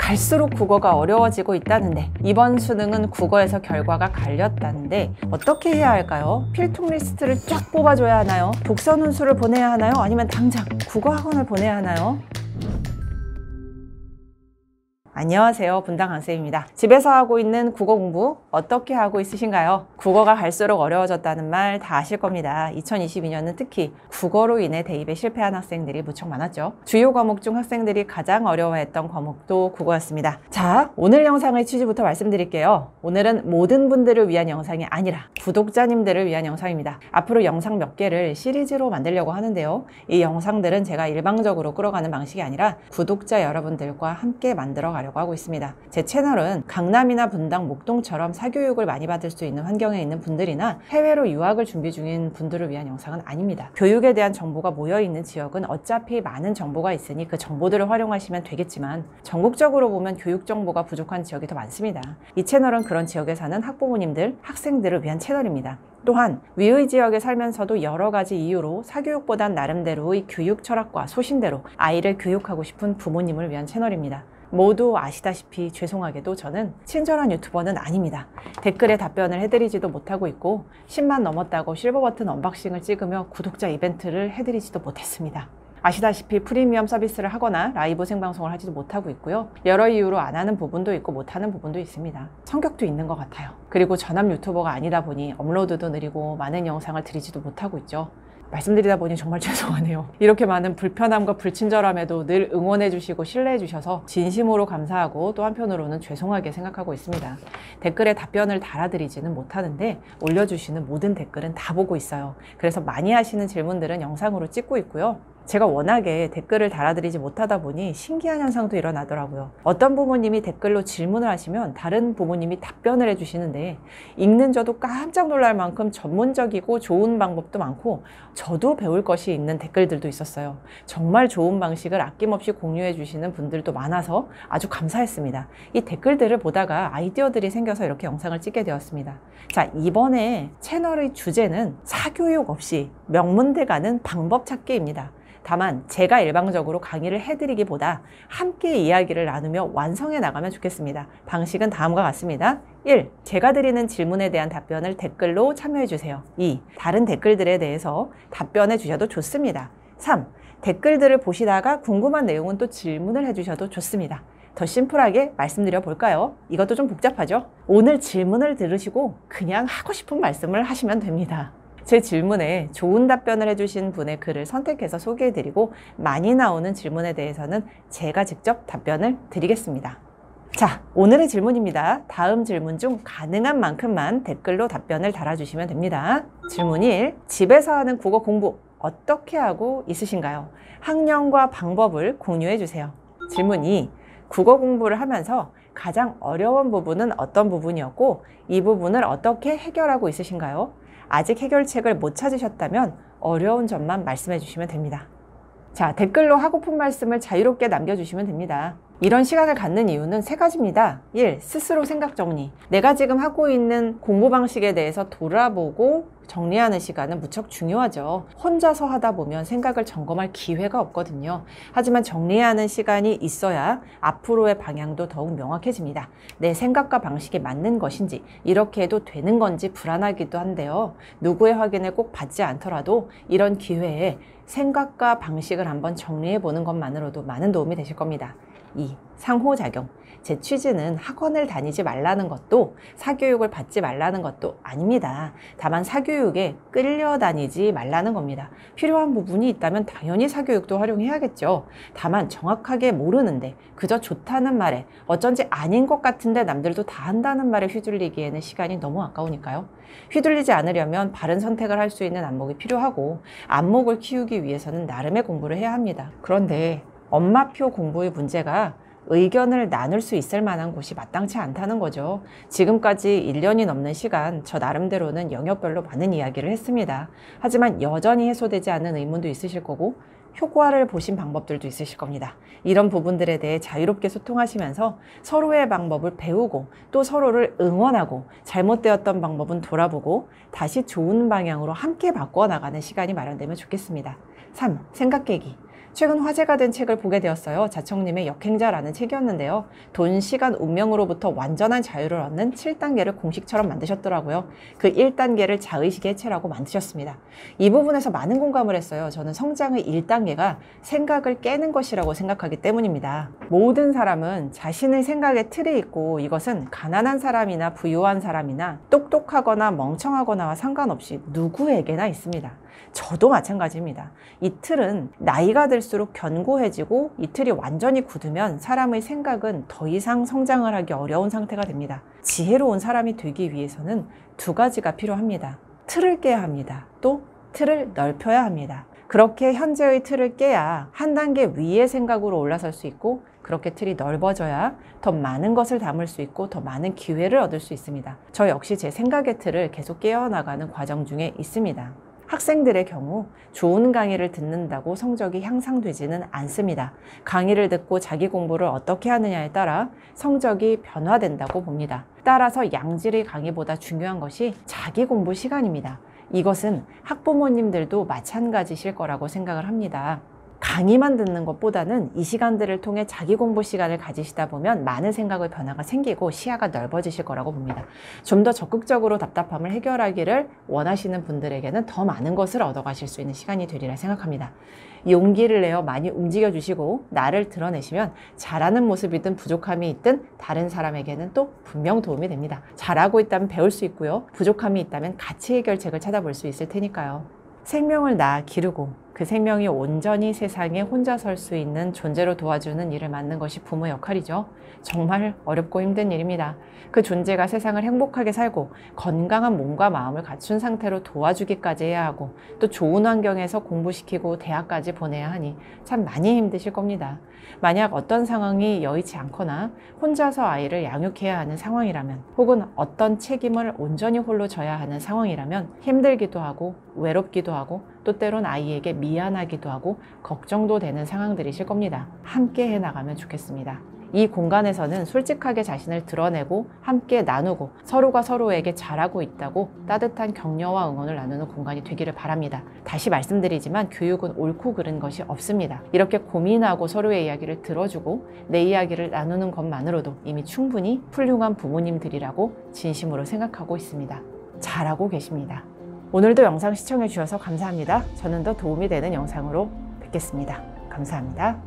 갈수록 국어가 어려워지고 있다는데, 이번 수능은 국어에서 결과가 갈렸다는데 어떻게 해야 할까요? 필통 리스트를 쫙 뽑아줘야 하나요? 독서 논술을 보내야 하나요? 아니면 당장 국어 학원을 보내야 하나요? 안녕하세요, 분당 강쌤입니다. 집에서 하고 있는 국어 공부 어떻게 하고 있으신가요? 국어가 갈수록 어려워졌다는 말 다 아실 겁니다. 2022년은 특히 국어로 인해 대입에 실패한 학생들이 무척 많았죠. 주요 과목 중 학생들이 가장 어려워했던 과목도 국어였습니다. 자, 오늘 영상의 취지부터 말씀드릴게요. 오늘은 모든 분들을 위한 영상이 아니라 구독자님들을 위한 영상입니다. 앞으로 영상 몇 개를 시리즈로 만들려고 하는데요. 이 영상들은 제가 일방적으로 끌어가는 방식이 아니라 구독자 여러분들과 함께 만들어 가려고 하고 있습니다. 제 채널은 강남이나 분당, 목동처럼 사교육을 많이 받을 수 있는 환경에 있는 분들이나 해외로 유학을 준비 중인 분들을 위한 영상은 아닙니다. 교육에 대한 정보가 모여있는 지역은 어차피 많은 정보가 있으니 그 정보들을 활용하시면 되겠지만, 전국적으로 보면 교육 정보가 부족한 지역이 더 많습니다. 이 채널은 그런 지역에 사는 학부모님들, 학생들을 위한 채널입니다. 또한 위의 지역에 살면서도 여러 가지 이유로 사교육보단 나름대로의 교육 철학과 소신대로 아이를 교육하고 싶은 부모님을 위한 채널입니다. 모두 아시다시피 죄송하게도 저는 친절한 유튜버는 아닙니다. 댓글에 답변을 해드리지도 못하고 있고, 10만 넘었다고 실버버튼 언박싱을 찍으며 구독자 이벤트를 해드리지도 못했습니다. 아시다시피 프리미엄 서비스를 하거나 라이브 생방송을 하지도 못하고 있고요. 여러 이유로 안 하는 부분도 있고 못하는 부분도 있습니다. 성격도 있는 것 같아요. 그리고 전업 유튜버가 아니다 보니 업로드도 느리고 많은 영상을 드리지도 못하고 있죠. 말씀드리다 보니 정말 죄송하네요. 이렇게 많은 불편함과 불친절함에도 늘 응원해 주시고 신뢰해 주셔서 진심으로 감사하고, 또 한편으로는 죄송하게 생각하고 있습니다. 댓글에 답변을 달아드리지는 못하는데 올려주시는 모든 댓글은 다 보고 있어요. 그래서 많이 하시는 질문들은 영상으로 찍고 있고요. 제가 워낙에 댓글을 달아드리지 못하다 보니 신기한 현상도 일어나더라고요. 어떤 부모님이 댓글로 질문을 하시면 다른 부모님이 답변을 해주시는데, 읽는 저도 깜짝 놀랄 만큼 전문적이고 좋은 방법도 많고 저도 배울 것이 있는 댓글들도 있었어요. 정말 좋은 방식을 아낌없이 공유해 주시는 분들도 많아서 아주 감사했습니다. 이 댓글들을 보다가 아이디어들이 생겨서 이렇게 영상을 찍게 되었습니다. 자, 이번에 채널의 주제는 사교육 없이 명문대 가는 방법 찾기입니다. 다만 제가 일방적으로 강의를 해드리기보다 함께 이야기를 나누며 완성해 나가면 좋겠습니다. 방식은 다음과 같습니다. 1. 제가 드리는 질문에 대한 답변을 댓글로 참여해 주세요. 2. 다른 댓글들에 대해서 답변해 주셔도 좋습니다. 3. 댓글들을 보시다가 궁금한 내용은 또 질문을 해주셔도 좋습니다. 더 심플하게 말씀드려 볼까요? 이것도 좀 복잡하죠? 오늘 질문을 들으시고 그냥 하고 싶은 말씀을 하시면 됩니다. 제 질문에 좋은 답변을 해주신 분의 글을 선택해서 소개해드리고, 많이 나오는 질문에 대해서는 제가 직접 답변을 드리겠습니다. 자, 오늘의 질문입니다. 다음 질문 중 가능한 만큼만 댓글로 답변을 달아주시면 됩니다. 질문 1. 집에서 하는 국어 공부 어떻게 하고 있으신가요? 학년과 방법을 공유해 주세요. 질문 2. 국어 공부를 하면서 가장 어려운 부분은 어떤 부분이었고, 이 부분을 어떻게 해결하고 있으신가요? 아직 해결책을 못 찾으셨다면 어려운 점만 말씀해 주시면 됩니다. 자, 댓글로 하고픈 말씀을 자유롭게 남겨주시면 됩니다. 이런 시간을 갖는 이유는 3가지입니다. 1. 스스로 생각 정리. 내가 지금 하고 있는 공부 방식에 대해서 돌아보고 정리하는 시간은 무척 중요하죠. 혼자서 하다 보면 생각을 점검할 기회가 없거든요. 하지만 정리하는 시간이 있어야 앞으로의 방향도 더욱 명확해집니다. 내 생각과 방식이 맞는 것인지, 이렇게 해도 되는 건지 불안하기도 한데요. 누구의 확인을 꼭 받지 않더라도 이런 기회에 생각과 방식을 한번 정리해 보는 것만으로도 많은 도움이 되실 겁니다. 2. 상호작용. 제 취지는 학원을 다니지 말라는 것도 사교육을 받지 말라는 것도 아닙니다. 다만 사교육에 끌려다니지 말라는 겁니다. 필요한 부분이 있다면 당연히 사교육도 활용해야겠죠. 다만 정확하게 모르는데 그저 좋다는 말에, 어쩐지 아닌 것 같은데 남들도 다 한다는 말에 휘둘리기에는 시간이 너무 아까우니까요. 휘둘리지 않으려면 바른 선택을 할 수 있는 안목이 필요하고, 안목을 키우기 위해서는 나름의 공부를 해야 합니다. 그런데 엄마표 공부의 문제가 의견을 나눌 수 있을 만한 곳이 마땅치 않다는 거죠. 지금까지 1년이 넘는 시간 저 나름대로는 영역별로 많은 이야기를 했습니다. 하지만 여전히 해소되지 않는 의문도 있으실 거고, 효과를 보신 방법들도 있으실 겁니다. 이런 부분들에 대해 자유롭게 소통하시면서 서로의 방법을 배우고, 또 서로를 응원하고, 잘못되었던 방법은 돌아보고 다시 좋은 방향으로 함께 바꿔 나가는 시간이 마련되면 좋겠습니다. 3. 생각 깨기. 최근 화제가 된 책을 보게 되었어요. 자청님의 역행자라는 책이었는데요. 돈, 시간, 운명으로부터 완전한 자유를 얻는 7단계를 공식처럼 만드셨더라고요. 그 1단계를 자의식의 해체라고 만드셨습니다. 이 부분에서 많은 공감을 했어요. 저는 성장의 1단계가 생각을 깨는 것이라고 생각하기 때문입니다. 모든 사람은 자신의 생각의 틀이 있고 이것은 가난한 사람이나 부유한 사람이나 똑똑하거나 멍청하거나와 상관없이 누구에게나 있습니다. 저도 마찬가지입니다. 이 틀은 나이가 들수록 견고해지고 이 틀이 완전히 굳으면 사람의 생각은 더 이상 성장을 하기 어려운 상태가 됩니다. 지혜로운 사람이 되기 위해서는 두 가지가 필요합니다. 틀을 깨야 합니다. 또 틀을 넓혀야 합니다. 그렇게 현재의 틀을 깨야 한 단계 위의 생각으로 올라설 수 있고 그렇게 틀이 넓어져야 더 많은 것을 담을 수 있고 더 많은 기회를 얻을 수 있습니다. 저 역시 제 생각의 틀을 계속 깨어나가는 과정 중에 있습니다. 학생들의 경우 좋은 강의를 듣는다고 성적이 향상되지는 않습니다. 강의를 듣고 자기 공부를 어떻게 하느냐에 따라 성적이 변화된다고 봅니다. 따라서 양질의 강의보다 중요한 것이 자기 공부 시간입니다. 이것은 학부모님들도 마찬가지실 거라고 생각을 합니다. 강의만 듣는 것보다는 이 시간들을 통해 자기 공부 시간을 가지시다 보면 많은 생각의 변화가 생기고 시야가 넓어지실 거라고 봅니다. 좀 더 적극적으로 답답함을 해결하기를 원하시는 분들에게는 더 많은 것을 얻어가실 수 있는 시간이 되리라 생각합니다. 용기를 내어 많이 움직여 주시고 나를 드러내시면 잘하는 모습이든 부족함이 있든 다른 사람에게는 또 분명 도움이 됩니다. 잘하고 있다면 배울 수 있고요. 부족함이 있다면 같이 해결책을 찾아볼 수 있을 테니까요. 생명을 낳아 기르고 그 생명이 온전히 세상에 혼자 설 수 있는 존재로 도와주는 일을 맡는 것이 부모 역할이죠. 정말 어렵고 힘든 일입니다. 그 존재가 세상을 행복하게 살고 건강한 몸과 마음을 갖춘 상태로 도와주기까지 해야 하고 또 좋은 환경에서 공부시키고 대학까지 보내야 하니 참 많이 힘드실 겁니다. 만약 어떤 상황이 여의치 않거나 혼자서 아이를 양육해야 하는 상황이라면 혹은 어떤 책임을 온전히 홀로 져야 하는 상황이라면 힘들기도 하고 외롭기도 하고 또 때론 아이에게 미안하기도 하고 걱정도 되는 상황들이실 겁니다. 함께 해나가면 좋겠습니다. 이 공간에서는 솔직하게 자신을 드러내고 함께 나누고 서로가 서로에게 잘하고 있다고 따뜻한 격려와 응원을 나누는 공간이 되기를 바랍니다. 다시 말씀드리지만 교육은 옳고 그른 것이 없습니다. 이렇게 고민하고 서로의 이야기를 들어주고 내 이야기를 나누는 것만으로도 이미 충분히 훌륭한 부모님들이라고 진심으로 생각하고 있습니다. 잘하고 계십니다. 오늘도 영상 시청해 주셔서 감사합니다. 저는 더 도움이 되는 영상으로 뵙겠습니다. 감사합니다.